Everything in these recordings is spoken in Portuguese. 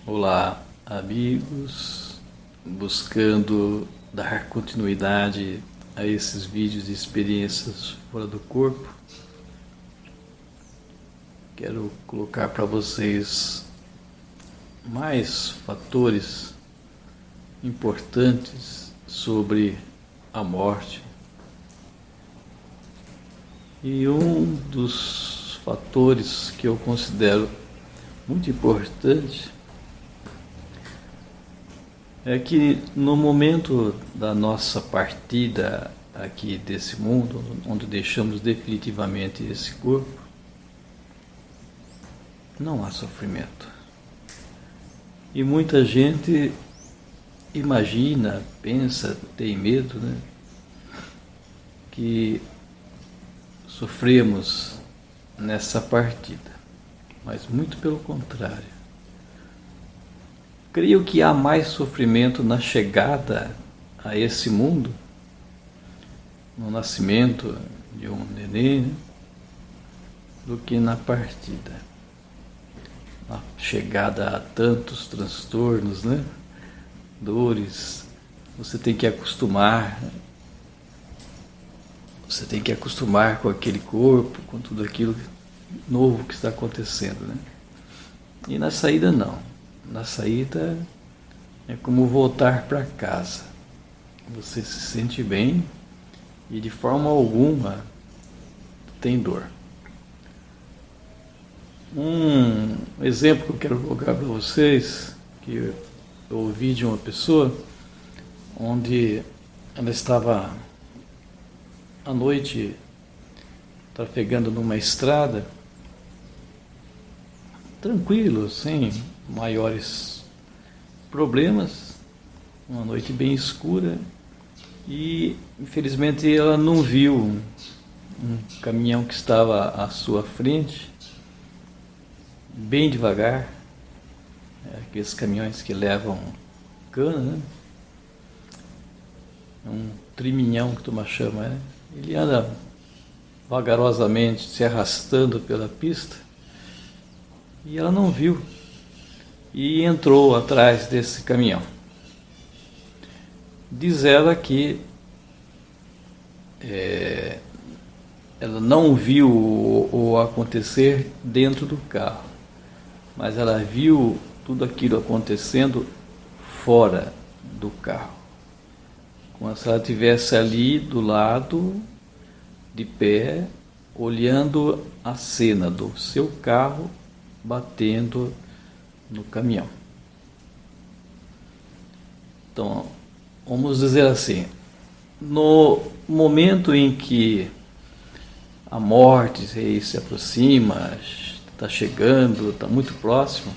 Olá, amigos, buscando dar continuidade a esses vídeos de experiências fora do corpo. Quero colocar para vocês mais fatores importantes sobre a morte. E um dos fatores que eu considero muito importante é que no momento da nossa partida aqui desse mundo, onde deixamos definitivamente esse corpo, não há sofrimento. E muita gente imagina, pensa, tem medo, que sofremos nessa partida, mas muito pelo contrário. Creio que há mais sofrimento na chegada a esse mundo, no nascimento de um neném, do que na partida. Na chegada a tantos transtornos, dores, você tem que acostumar. Você tem que acostumar com aquele corpo, com tudo aquilo novo que está acontecendo, E na saída não. Na saída é como voltar para casa. Você se sente bem e de forma alguma tem dor. Um exemplo que eu quero colocar para vocês, que eu ouvi de uma pessoa, onde ela estava à noite trafegando numa estrada, tranquilo, sem maiores problemas, uma noite bem escura, e infelizmente ela não viu um caminhão que estava à sua frente, bem devagar, aqueles caminhões que levam cana, um triminhão que turma chama, ele anda vagarosamente se arrastando pela pista, e ela não viu e entrou atrás desse caminhão. Diz ela que ela não viu o acontecer dentro do carro, mas ela viu tudo aquilo acontecendo fora do carro, como se ela estivesse ali do lado, de pé, olhando a cena do seu carro batendo no caminhão. Então, vamos dizer assim, no momento em que a morte se aproxima, está chegando, está muito próximo,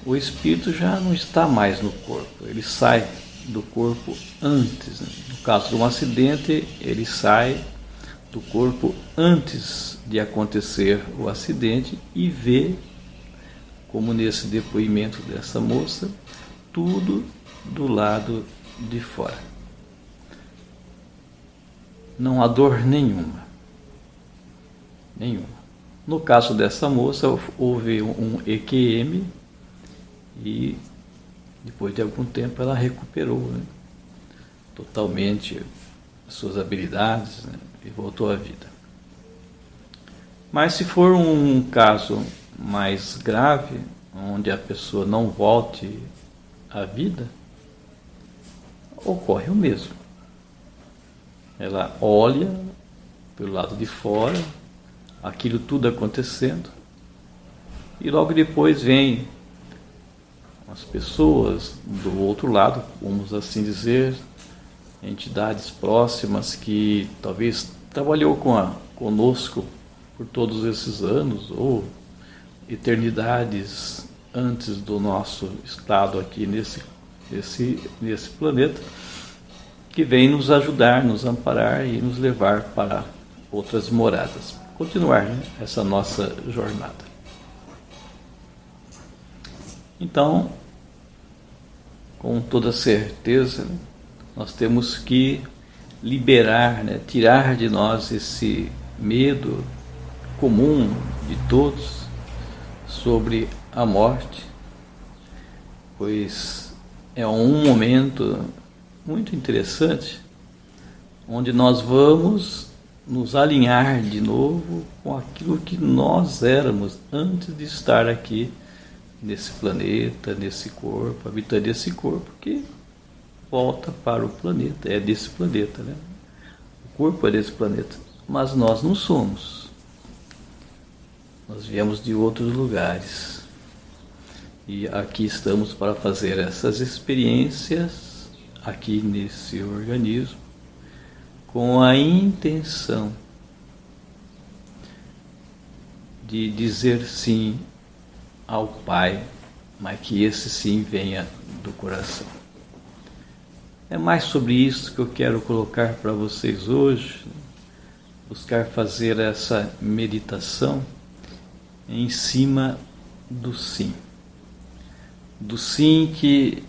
o espírito já não está mais no corpo, ele sai do corpo antes. No caso de um acidente, ele sai do corpo antes de acontecer o acidente e vê, como nesse depoimento dessa moça, tudo do lado de fora. Não há dor nenhuma. No caso dessa moça, houve um EQM e depois de algum tempo ela recuperou totalmente as suas habilidades e voltou à vida. Mas se for um caso mais grave, onde a pessoa não volte à vida, ocorre o mesmo. Ela olha pelo lado de fora, aquilo tudo acontecendo, e logo depois vem as pessoas do outro lado, vamos assim dizer, entidades próximas que talvez trabalhou conosco por todos esses anos, ou eternidades antes do nosso estado aqui nesse planeta, que vem nos ajudar, nos amparar e nos levar para outras moradas. Continuar essa nossa jornada. Então, com toda certeza, nós temos que liberar, tirar de nós esse medo comum de todos sobre a morte pois é um momento muito interessante, onde nós vamos nos alinhar de novo com aquilo que nós éramos antes de estar aqui nesse planeta, nesse corpo, habitando esse corpo que volta para o planeta, é desse planeta, né? O corpo é desse planeta, mas nós não somos. Nós viemos de outros lugares e aqui estamos para fazer essas experiências aqui nesse organismo com a intenção de dizer sim ao Pai, mas que esse sim venha do coração. É mais sobre isso que eu quero colocar para vocês hoje, buscar fazer essa meditação em cima do sim. Do sim que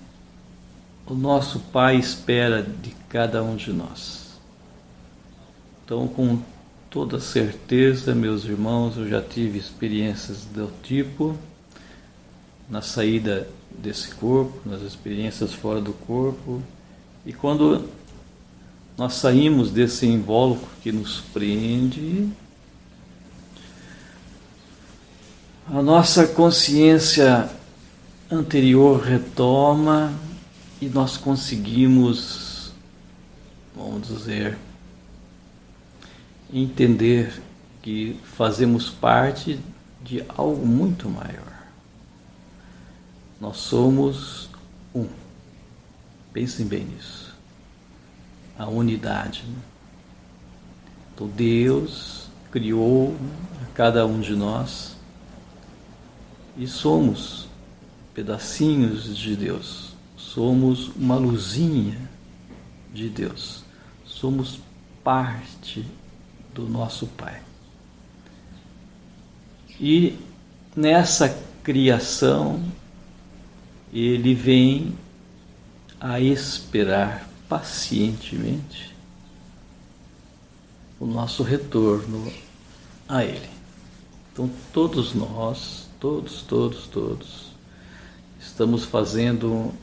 o nosso Pai espera de cada um de nós. Então, com toda certeza, meus irmãos, eu já tive experiências do tipo na saída desse corpo, nas experiências fora do corpo, e quando nós saímos desse invólucro que nos prende, a nossa consciência anterior retoma e nós conseguimos, vamos dizer, entender que fazemos parte de algo muito maior. Nós somos um. Pensem bem nisso. A unidade. Então Deus criou a cada um de nós e somos pedacinhos de Deus. Somos uma luzinha de Deus. Somos parte do nosso Pai. E nessa criação Ele vem a esperar pacientemente o nosso retorno a Ele. Então todos nós, todos, estamos fazendo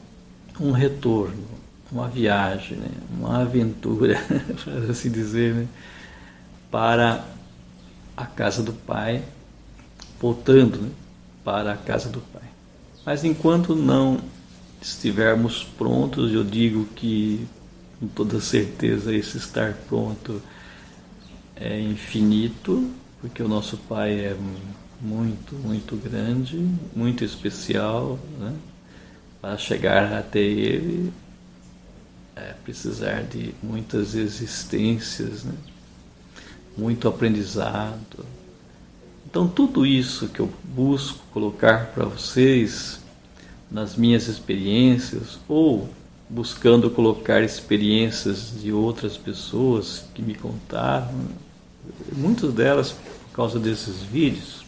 um retorno, uma viagem, né? Uma aventura, para assim dizer, né? Para a casa do Pai, voltando, né? Para a casa do Pai. Mas enquanto não estivermos prontos, eu digo que com toda certeza esse estar pronto é infinito, porque o nosso Pai é muito grande, muito especial, né? Para chegar até Ele é precisar de muitas existências, né? Muito aprendizado. Então tudo isso que eu busco colocar para vocês nas minhas experiências, ou buscando colocar experiências de outras pessoas que me contaram, muitas delas, por causa desses vídeos,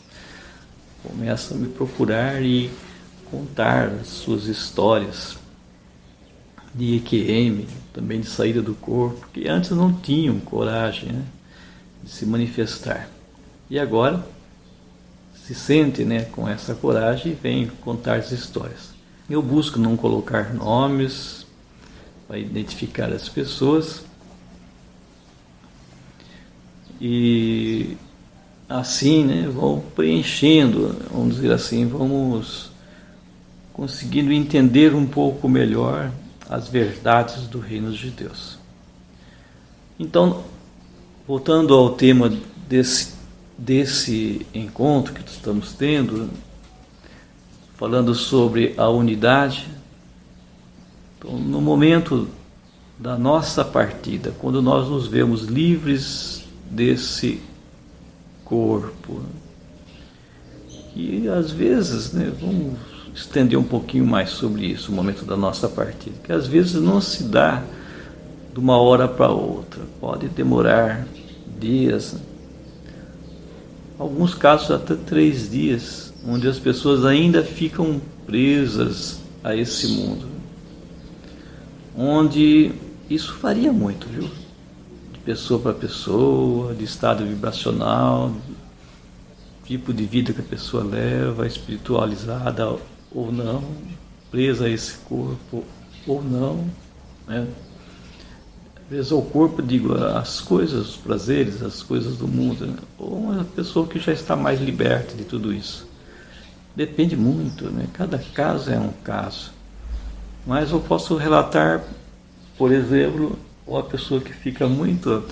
começam a me procurar e contar as suas histórias de EQM, também de saída do corpo, que antes não tinham coragem, né, de se manifestar. E agora se sente, né, com essa coragem e vem contar as histórias. Eu busco não colocar nomes para identificar as pessoas e assim, né, vão preenchendo, vamos dizer assim, vamos conseguindo entender um pouco melhor as verdades do reino de Deus. Então, voltando ao tema desse encontro que estamos tendo, falando sobre a unidade, então, no momento da nossa partida, quando nós nos vemos livres desse corpo, e às vezes, né, vamos estender um pouquinho mais sobre isso, o momento da nossa partida, que às vezes não se dá de uma hora para outra, pode demorar dias, alguns casos até 3 dias, onde as pessoas ainda ficam presas a esse mundo, onde isso varia muito, viu? De pessoa para pessoa, de estado vibracional, tipo de vida que a pessoa leva, espiritualizada ou não. presa a esse corpo ou não, né? Às vezes o corpo, digo, as coisas, os prazeres, as coisas do mundo, né? Ou uma pessoa que já está mais liberta de tudo isso. Depende muito, né? Cada caso é um caso. Mas eu posso relatar, por exemplo, uma pessoa que fica muito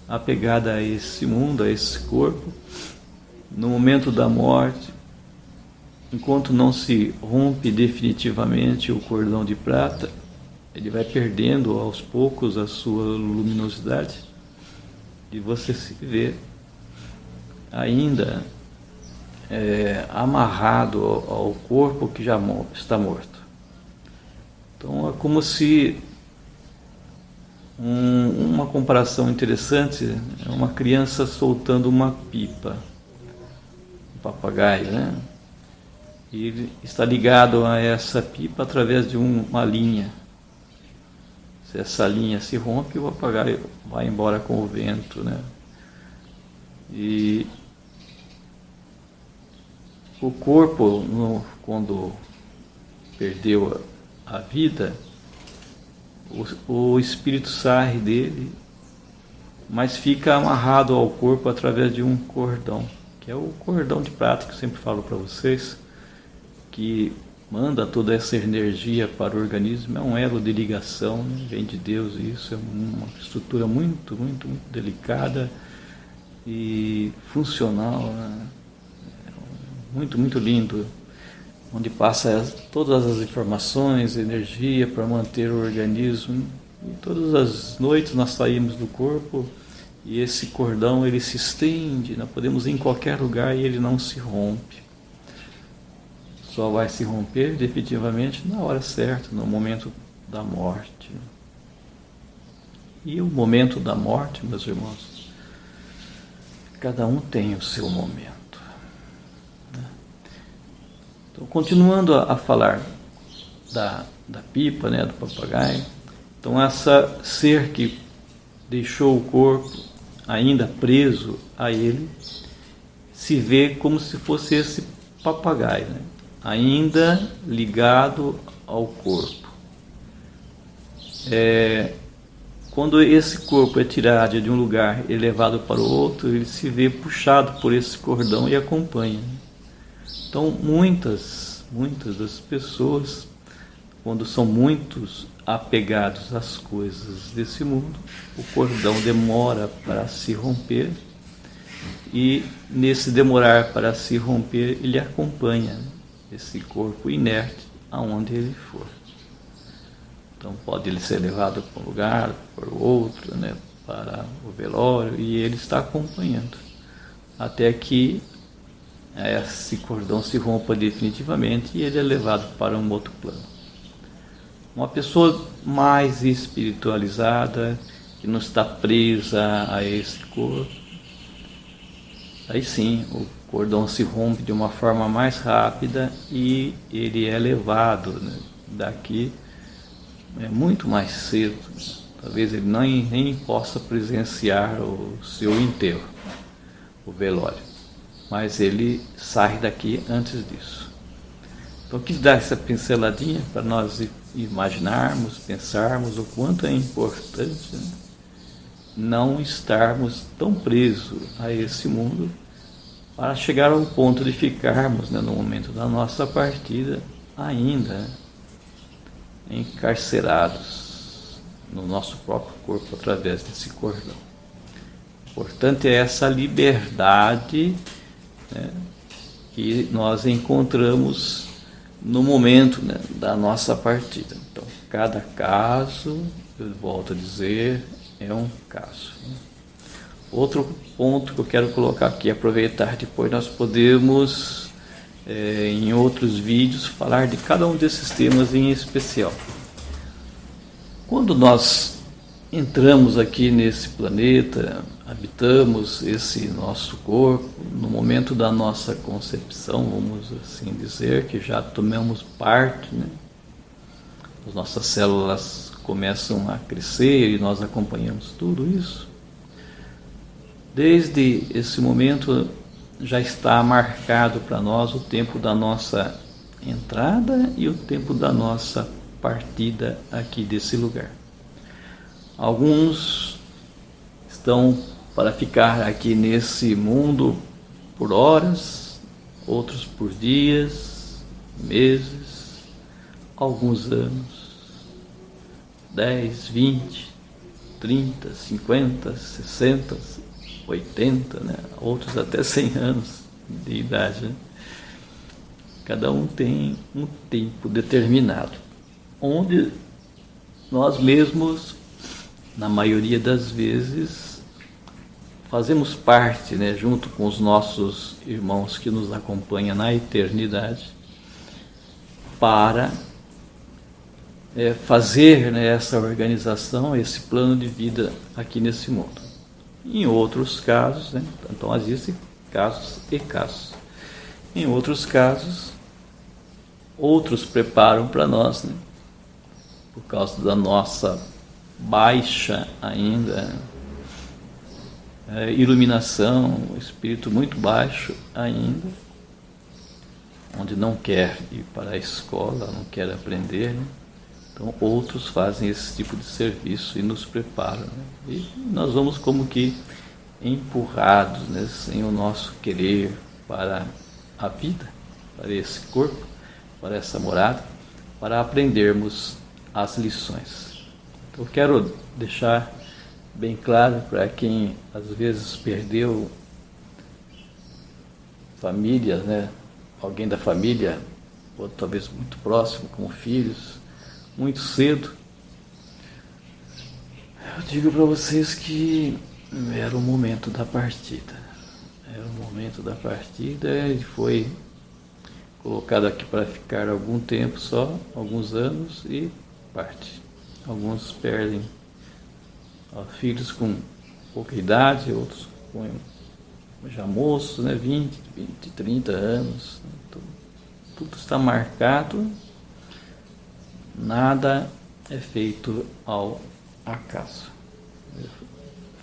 apegada a esse mundo, a esse corpo, no momento da morte, enquanto não se rompe definitivamente o cordão de prata, ele vai perdendo aos poucos a sua luminosidade e você se vê ainda amarrado ao corpo que já está morto. Então é como se uma comparação interessante é uma criança soltando uma pipa, um papagaio, né? E ele está ligado a essa pipa através de uma linha. Se essa linha se rompe, o papagaio vai embora com o vento, né? E o corpo, quando perdeu a vida, o espírito sai dele, mas fica amarrado ao corpo através de um cordão, que é o cordão de prata que eu sempre falo para vocês, que manda toda essa energia para o organismo. É um elo de ligação, né? Vem de Deus, e isso é uma estrutura muito, muito, muito delicada e funcional, né? Muito, muito lindo, onde passa todas as informações, energia para manter o organismo. E todas as noites nós saímos do corpo e esse cordão ele se estende, nós podemos ir em qualquer lugar e ele não se rompe. Só vai se romper definitivamente na hora certa, no momento da morte. E o momento da morte, meus irmãos, cada um tem o seu momento, né? Então, continuando a falar da pipa, né, do papagaio, então essa ser que deixou o corpo ainda preso a ele, se vê como se fosse esse papagaio, né? Ainda ligado ao corpo. Quando esse corpo é tirado de um lugar e levado para o outro, ele se vê puxado por esse cordão e acompanha. Então, muitas das pessoas, quando são muitos apegados às coisas desse mundo, o cordão demora para se romper, e nesse demorar para se romper, ele acompanha esse corpo inerte aonde ele for. Então pode ele ser levado para um lugar, para o outro, né, para o velório, e ele está acompanhando até que esse cordão se rompa definitivamente e ele é levado para um outro plano. Uma pessoa mais espiritualizada, que não está presa a esse corpo, aí sim o cordão se rompe de uma forma mais rápida e ele é levado, né, daqui muito mais cedo. Talvez ele nem possa presenciar o seu enterro, o velório, mas ele sai daqui antes disso. Então eu quis dar essa pinceladinha para nós imaginarmos, pensarmos o quanto é importante, né, não estarmos tão presos a esse mundo, para chegar ao ponto de ficarmos, né, no momento da nossa partida ainda encarcerados no nosso próprio corpo através desse cordão. Importante é essa liberdade, né, que nós encontramos no momento, né, da nossa partida. Então, cada caso, eu volto a dizer, é um caso, né? Outro ponto que eu quero colocar aqui, aproveitar, depois nós podemos, em outros vídeos, falar de cada um desses temas em especial. Quando nós entramos aqui nesse planeta, habitamos esse nosso corpo, no momento da nossa concepção, vamos assim dizer, que já tomamos parte, né? As nossas células começam a crescer e nós acompanhamos tudo isso. Desde esse momento já está marcado para nós o tempo da nossa entrada e o tempo da nossa partida aqui desse lugar. Alguns estão para ficar aqui nesse mundo por horas, outros por dias, meses, alguns anos, 10, 20, 30, 50, 60, 80, né? Outros até 100 anos de idade. Né? Cada um tem um tempo determinado, onde nós mesmos, na maioria das vezes, fazemos parte, né, junto com os nossos irmãos que nos acompanham na eternidade, para fazer, né, essa organização, esse plano de vida aqui nesse mundo. Em outros casos, né, então existem casos e casos. Em outros casos, outros preparam para nós, né, por causa da nossa baixa ainda iluminação, o espírito muito baixo ainda, onde não quer ir para a escola, não quer aprender, né? Então outros fazem esse tipo de serviço e nos preparam, né? E nós vamos como que empurrados, né, sem o nosso querer, para a vida, para esse corpo, para essa morada, para aprendermos as lições. Então eu quero deixar bem claro para quem às vezes perdeu família, né, alguém da família, ou talvez muito próximo, como filhos, muito cedo. Eu digo para vocês que era o momento da partida. Era o momento da partida, ele foi colocado aqui para ficar algum tempo só, alguns anos, e parte. Alguns perdem filhos com pouca idade, outros com já moços, né, 20, 30 anos. Tudo está marcado, nada é feito ao acaso. Eu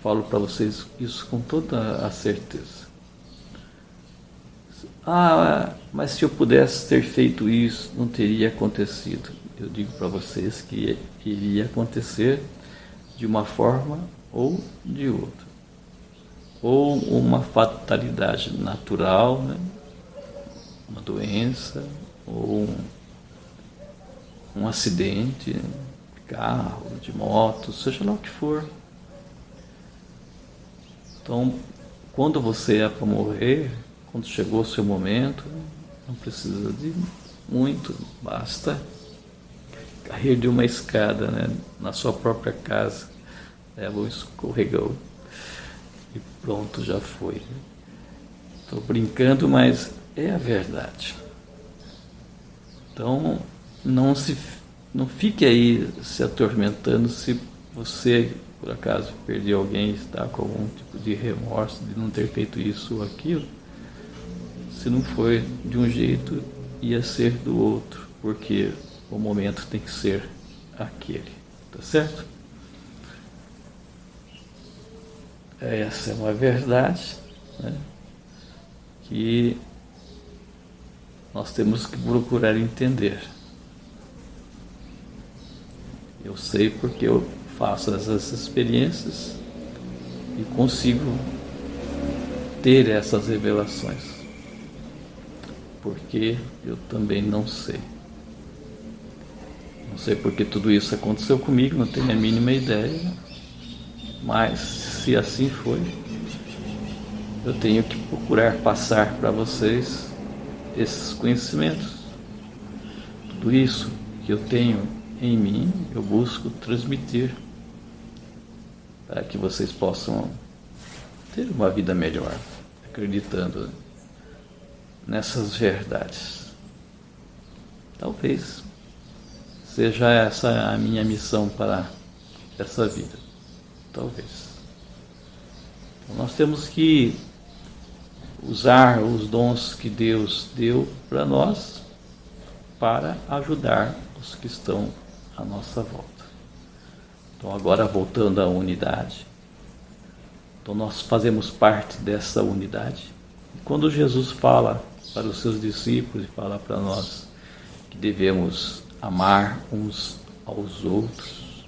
falo para vocês isso com toda a certeza. Mas se eu pudesse ter feito isso, não teria acontecido. Eu digo para vocês que iria acontecer de uma forma ou de outra. Ou uma fatalidade natural, né? Uma doença, ou um acidente de carro, de moto, seja lá o que for. Então, quando você é para morrer, quando chegou o seu momento, não precisa de muito, basta cair de uma escada, né, na sua própria casa, leva um escorregão e pronto, já foi. Estou brincando, mas é a verdade. Então, não fique aí se atormentando se você, por acaso, perdeu alguém, está com algum tipo de remorso de não ter feito isso ou aquilo. Se não foi de um jeito, ia ser do outro, porque o momento tem que ser aquele, tá certo? Essa é uma verdade, né, que nós temos que procurar entender. Eu sei porque eu faço essas experiências e consigo ter essas revelações, porque eu também não sei. Não sei porque tudo isso aconteceu comigo, não tenho a mínima ideia, mas se assim foi, eu tenho que procurar passar para vocês esses conhecimentos. Tudo isso que eu tenho em mim, eu busco transmitir para que vocês possam ter uma vida melhor, acreditando nessas verdades. Talvez seja essa a minha missão para essa vida. Talvez. Então, nós temos que usar os dons que Deus deu para nós para ajudar os que estão à nossa volta. Então, agora voltando à unidade. Então, nós fazemos parte dessa unidade. E quando Jesus fala para os seus discípulos e fala para nós que devemos amar uns aos outros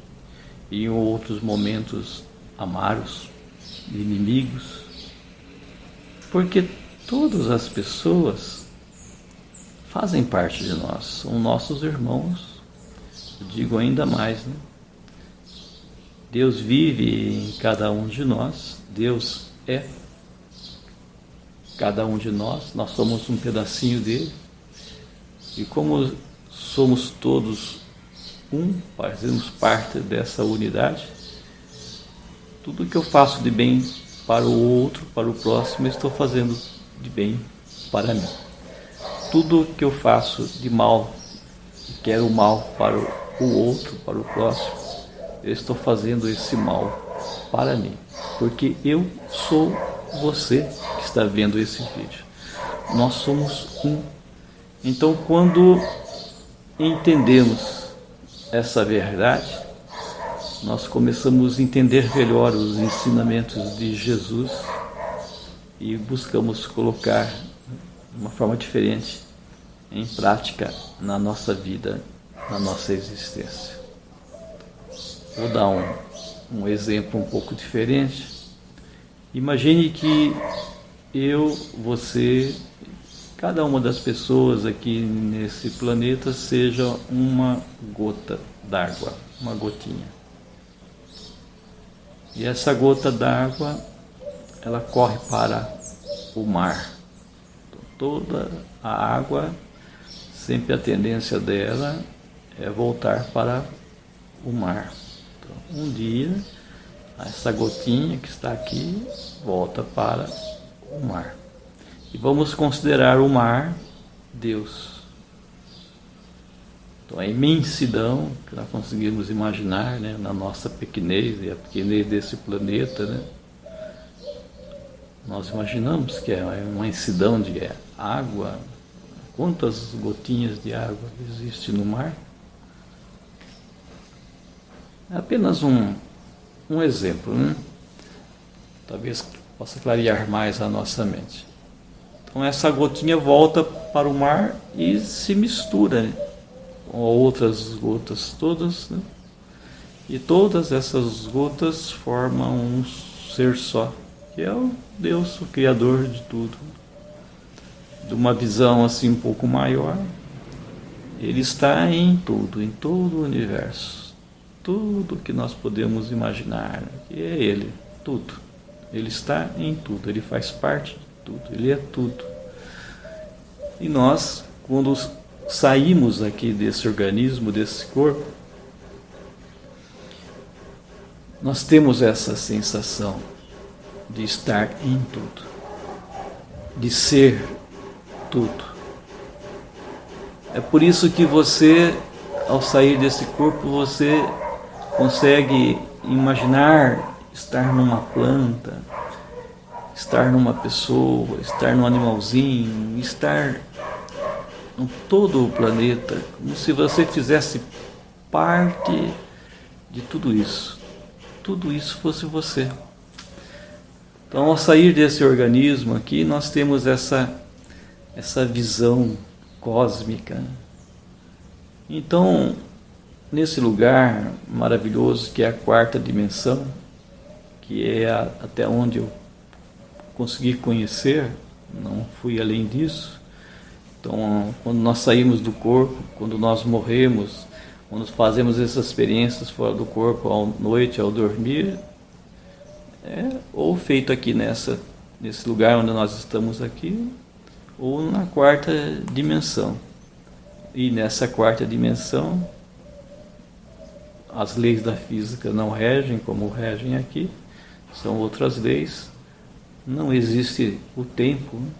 e em outros momentos amar os inimigos, porque todas as pessoas fazem parte de nós, são nossos irmãos. Eu digo ainda mais, né? Deus vive em cada um de nós, Deus é cada um de nós, nós somos um pedacinho dele, e como somos todos um, fazemos parte dessa unidade, tudo que eu faço de bem para o outro, para o próximo, eu estou fazendo de bem para mim. Tudo que eu faço de mal, e quero o mal para o outro, para o próximo, eu estou fazendo esse mal para mim, porque eu sou você que está vendo esse vídeo. Nós somos um. Então, quando entendemos essa verdade, nós começamos a entender melhor os ensinamentos de Jesus e buscamos colocar de uma forma diferente em prática na nossa vida, na nossa existência. Vou dar um exemplo um pouco diferente. Imagine que eu, você, cada uma das pessoas aqui nesse planeta seja uma gota d'água, uma gotinha. E essa gota d'água, ela corre para o mar. Toda a água, sempre a tendência dela é voltar para o mar. Então, um dia, essa gotinha que está aqui volta para o mar. E vamos considerar o mar Deus. Então, a imensidão que nós conseguimos imaginar, né, na nossa pequenez e a pequenez desse planeta, né, nós imaginamos que é uma imensidão de água. Quantas gotinhas de água existem no mar? É apenas um exemplo, né? Talvez possa clarear mais a nossa mente. Então essa gotinha volta para o mar e se mistura, né, com outras gotas todas, né? E todas essas gotas formam um ser só, que é o Deus, o Criador de tudo. De uma visão assim um pouco maior, Ele está em tudo, em todo o universo. Tudo que nós podemos imaginar, que é Ele, tudo. Ele está em tudo, Ele faz parte de tudo, Ele é tudo. E nós, quando saímos aqui desse organismo, desse corpo, nós temos essa sensação de estar em tudo, de ser tudo. É por isso que você, ao sair desse corpo, você consegue imaginar estar numa planta, estar numa pessoa, estar num animalzinho, estar em todo o planeta, como se você fizesse parte de tudo isso fosse você. Então, ao sair desse organismo aqui, nós temos essa visão cósmica. Então, nesse lugar maravilhoso que é a quarta dimensão, que é até onde eu consegui conhecer, não fui além disso. Então, quando nós saímos do corpo, quando nós morremos, quando fazemos essas experiências fora do corpo, à noite, ao dormir, ou feito aqui nesse lugar onde nós estamos aqui, ou na quarta dimensão. E nessa quarta dimensão, as leis da física não regem como regem aqui, são outras leis. Não existe o tempo, né?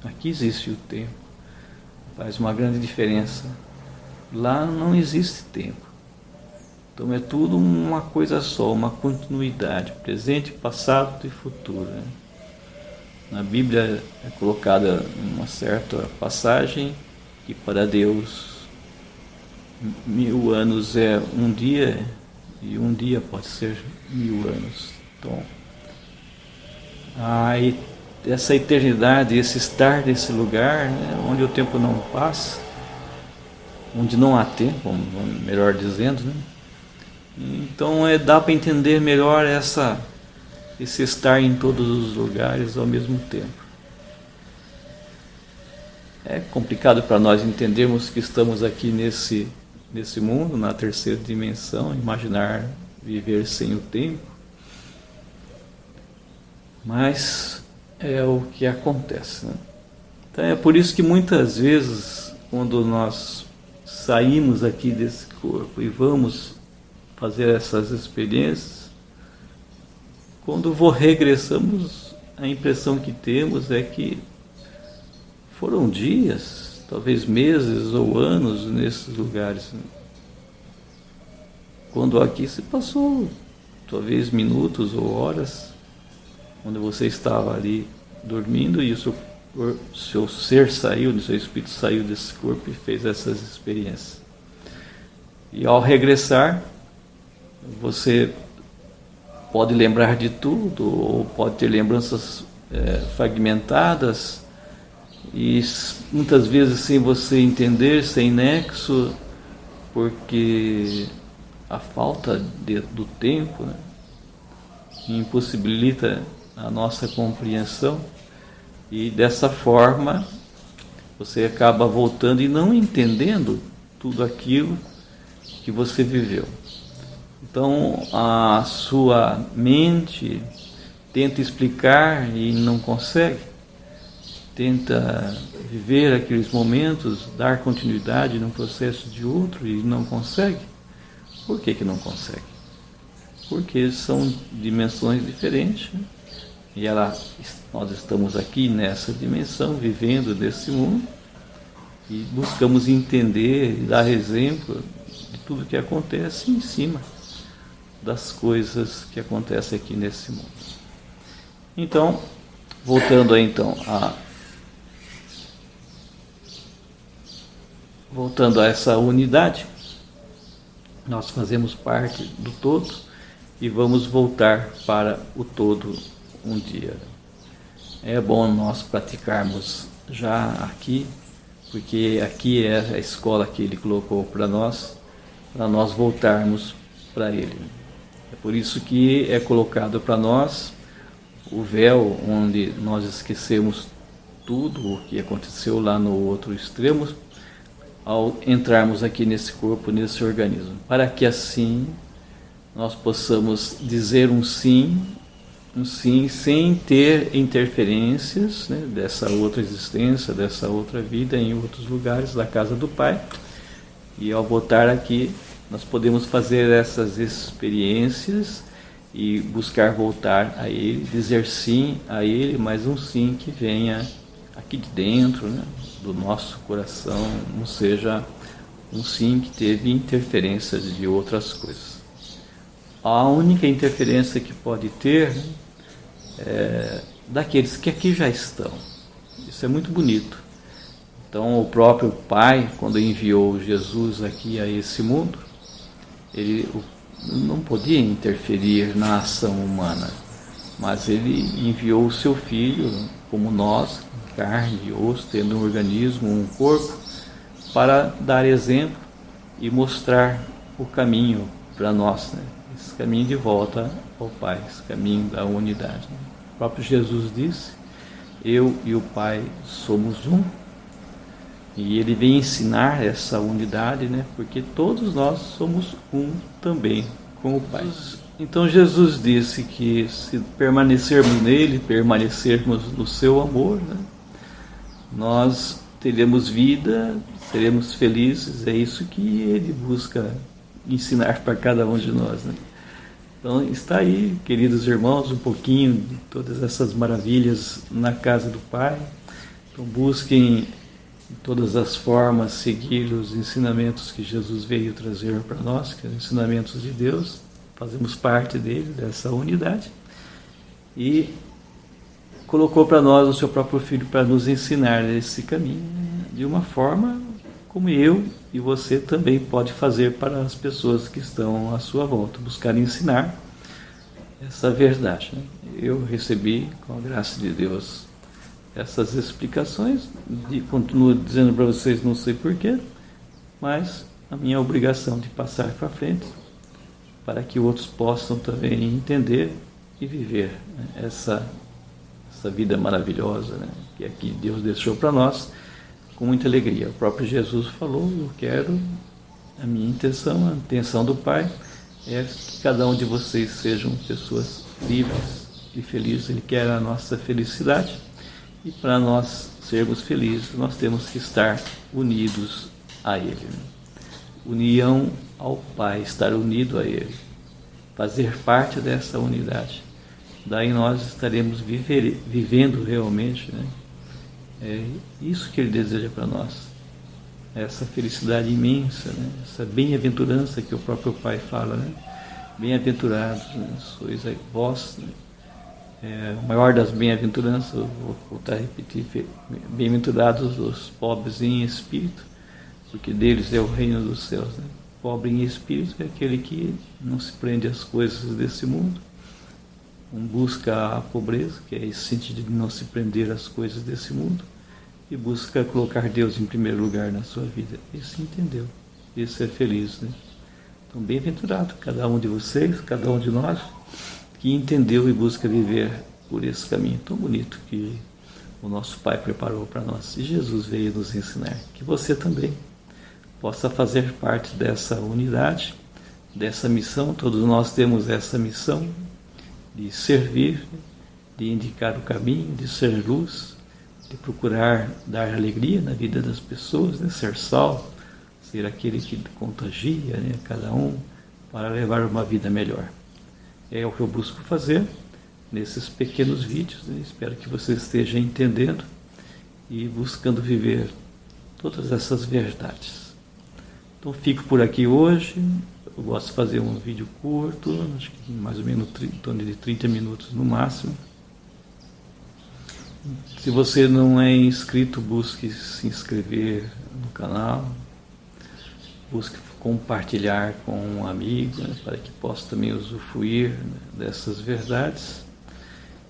Aqui existe o tempo, faz uma grande diferença. Lá não existe tempo. Então é tudo uma coisa só, uma continuidade, presente, passado e futuro, né? Na Bíblia é colocada uma certa passagem que para Deus 1000 anos é um dia e um dia pode ser 1000 anos. Então, essa eternidade, esse estar nesse lugar, né, onde o tempo não passa, onde não há tempo, melhor dizendo, né? Então dá para entender melhor esse estar em todos os lugares ao mesmo tempo. É complicado para nós entendermos que estamos aqui nesse mundo, na terceira dimensão, imaginar viver sem o tempo, mas é o que acontece, né? Então é por isso que muitas vezes, quando nós saímos aqui desse corpo e vamos fazer essas experiências, quando regressamos, a impressão que temos é que foram dias, talvez meses ou anos nesses lugares, né? Quando aqui se passou talvez minutos ou horas, onde você estava ali dormindo e o seu ser saiu, o seu espírito saiu desse corpo e fez essas experiências. E ao regressar, você pode lembrar de tudo, ou pode ter lembranças fragmentadas, e muitas vezes sem você entender, sem nexo, porque a falta do tempo, né, impossibilita a nossa compreensão, e dessa forma você acaba voltando e não entendendo tudo aquilo que você viveu. Então a sua mente tenta explicar e não consegue, tenta viver aqueles momentos, dar continuidade num processo de outro e não consegue. Por que não consegue? Porque são dimensões diferentes, né? E nós estamos aqui nessa dimensão, vivendo nesse mundo, e buscamos entender e dar exemplo de tudo que acontece em cima das coisas que acontecem aqui nesse mundo. Então, voltando a essa unidade, nós fazemos parte do todo e vamos voltar para o todo um dia. É bom nós praticarmos já aqui, porque aqui é a escola que Ele colocou para nós voltarmos para Ele. É por isso que é colocado para nós o véu, onde nós esquecemos tudo o que aconteceu lá no outro extremo, ao entrarmos aqui nesse corpo, nesse organismo, para que assim nós possamos dizer um sim sem ter interferências, né, dessa outra existência, dessa outra vida em outros lugares da casa do Pai. E ao voltar aqui, nós podemos fazer essas experiências e buscar voltar a Ele, dizer sim a Ele, mas um sim que venha aqui de dentro, né, do nosso coração, não seja um sim que teve interferências de outras coisas. A única interferência que pode ter é daqueles que aqui já estão. Isso é muito bonito. Então o próprio Pai, quando enviou Jesus aqui a esse mundo, Ele não podia interferir na ação humana, mas Ele enviou o seu Filho, como nós, carne e osso, tendo um organismo, um corpo, para dar exemplo e mostrar o caminho para nós, né? Esse caminho de volta ao Pai, esse caminho da unidade. O próprio Jesus disse: eu e o Pai somos um. E Ele vem ensinar essa unidade, né? Porque todos nós somos um também com o Pai. Então Jesus disse que se permanecermos nele, permanecermos no seu amor, né, nós teremos vida, seremos felizes. É isso que Ele busca ensinar para cada um de nós, né? Então está aí, queridos irmãos, um pouquinho de todas essas maravilhas na casa do Pai. Então busquem de todas as formas seguir os ensinamentos que Jesus veio trazer para nós, que são ensinamentos de Deus. Fazemos parte dele, dessa unidade, e colocou para nós o seu próprio Filho para nos ensinar esse caminho de uma forma como eu e você também pode fazer para as pessoas que estão à sua volta, buscar ensinar essa verdade, né? Eu recebi, com a graça de Deus, essas explicações, e continuo dizendo para vocês, não sei porquê, mas a minha obrigação de passar para frente, para que outros possam também entender e viver, né, essa vida maravilhosa, né, que aqui Deus deixou para nós com muita alegria. O próprio Jesus falou: eu quero, a minha intenção, a intenção do Pai é que cada um de vocês sejam pessoas livres e felizes. Ele quer a nossa felicidade, e para nós sermos felizes nós temos que estar unidos a Ele, né? União ao Pai, estar unido a Ele, fazer parte dessa unidade. Daí nós estaremos vivendo realmente, né? É isso que Ele deseja para nós, essa felicidade imensa, né? Essa bem-aventurança que o próprio Pai fala, né? Bem-aventurados, né? Sois vós, né? O maior das bem-aventuranças, vou voltar a repetir: bem-aventurados os pobres em espírito, porque deles é o reino dos céus, né? Pobre em espírito é aquele que não se prende às coisas desse mundo, não busca a pobreza, que é esse sentido de não se prender às coisas desse mundo, e busca colocar Deus em primeiro lugar na sua vida. Esse entendeu, esse é feliz, né? Então, bem-aventurado cada um de vocês, cada um de nós, que entendeu e busca viver por esse caminho tão bonito que o nosso Pai preparou para nós, e Jesus veio nos ensinar. Que você também possa fazer parte dessa unidade, dessa missão. Todos nós temos essa missão de servir, de indicar o caminho, de ser luz, de procurar dar alegria na vida das pessoas, né? Ser sal, ser aquele que contagia, né, cada um, para levar uma vida melhor. É o que eu busco fazer nesses pequenos vídeos, né? Espero que você esteja entendendo e buscando viver todas essas verdades. Então fico por aqui hoje. Eu gosto de fazer um vídeo curto, acho que mais ou menos em torno de 30 minutos no máximo. Se você não é inscrito, busque se inscrever no canal, busque compartilhar com um amigo, né, para que possa também usufruir, né, dessas verdades,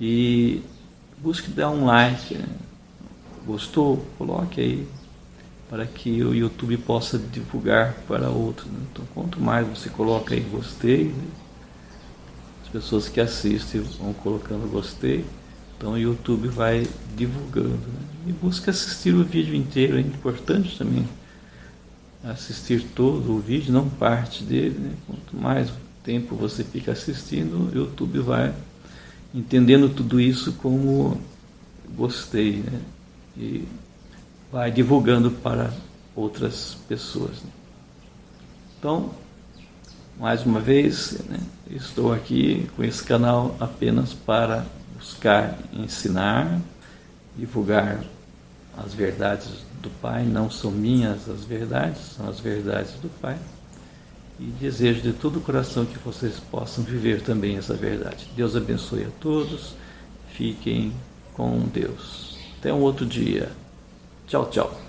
e busque dar um like, né? Gostou? Coloque aí, para que o YouTube possa divulgar para outros, né? Então, quanto mais você coloca aí gostei, né, as pessoas que assistem vão colocando gostei, então o YouTube vai divulgando, né? E busque assistir o vídeo inteiro. É importante também assistir todo o vídeo, não parte dele, né? Quanto mais tempo você fica assistindo, o YouTube vai entendendo tudo isso como gostei, né? E vai divulgando para outras pessoas, né? Então, mais uma vez, né, estou aqui com esse canal apenas para buscar ensinar, divulgar as verdades do Pai. Não são minhas as verdades, são as verdades do Pai. E desejo de todo o coração que vocês possam viver também essa verdade. Deus abençoe a todos. Fiquem com Deus. Até um outro dia. Tchau, tchau.